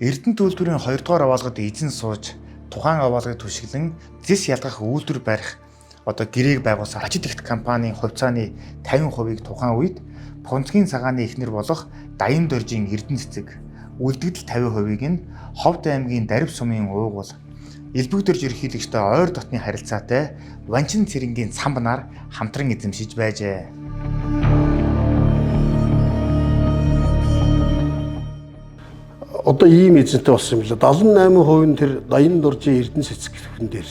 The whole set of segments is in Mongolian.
Эрдэнэ төлбөрийн 2 дугаар аваалгад эзэн сууж тухайн аваалгыг түшиглэн зэс ялгах үйлдвэр барих гэрээг байгуулсан Ажид ихт компанийн хувьцааны 50%-ийг тухайн үед Понцгийн цагааны эхнэр болох Даян Доржийн Эрдэнэ цэцэг, үлдэгдэл 50%-ийг нь Ховд аймгийн Дарив сумын уугуул, Элбэг Дорж ерөнхийлөгчтэй ойр дотны харилцаатай Ванчин цэрэнгийн Цамб нар хамтран эзэмшиж байжээ. Одоо ийм эзэнтэй болсон юм л 78% нь тэр Даян Доржийн Эрдэнэ цэцэг хүн дээр.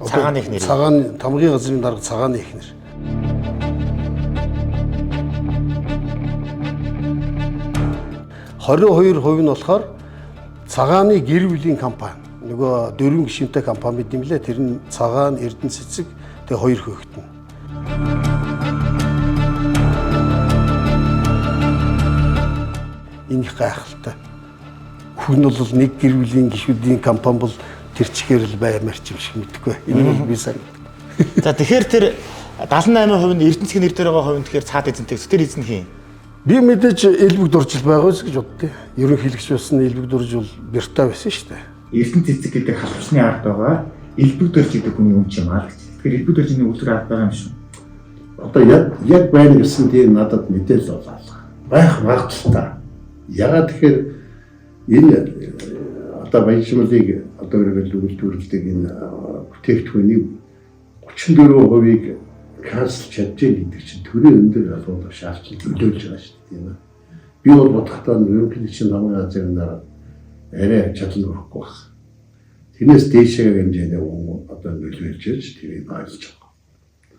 Цагааны эхнэр. Цагааны тамгын газрын дарга цагааны эхнэр. %22 нь болохоор цагааны гэр бүлийн компани. Нөгөө дөрвөн гишүүнтэй компани бид юм лээ. Тэр нь цагаан, Эрдэнэ цэцэг тэгээ 2 хөөхтөн. Энэ их гайхалтай. Хүн бол нэг гэр бүлийн гишүүдийн компани бол тэр чигээр л баймар ч юм шиг мэдгүй. Энэ бол би сайн мэдгүй. За тэгэхээр тэр 78% нь Эрдэнэ цэцгийн нэр дээр байгаа хувь нь тэгэхээр цаад эзэнтэй. Тэр эзэн хийн. Би мэдээж Элбэг Дорж байгаа гэж боддیں۔ Ерөнхийлөгч болсон Элбэг Дорж бол бэртаа байсан шүү дээ. Эрдэнэ цэцэг гэдэг халдварсны ард байгаа Элбэг Дорж гэдэг хүний юм чи маа гэж. Тэгэхээр Элбэг Доржийн үйлдвэр ард байгаа юм шүү. Одоо яг байна гэсэн тийм надад мэдээлэл болоо. Байх магадaltaй. Ягаад тэгэхээр энэ одоо баяжмалыг одоо үйлдвэрлэдэг энэ бүтээгдэхүүнийг 34%-ийг канцелж чадчих гэдэг чинь төрийн өндөр асуудал шаардлагыг нөлөөлж байгаа шүү дээ тийм ээ. Би бол бодохдоо ерөнхийлөгчийн намын газрын дараа арай чадлан өгөхгүй байна. Тэрнээс дээшээ хэмжээний одоо нөлөөлж тэрийг ойлгож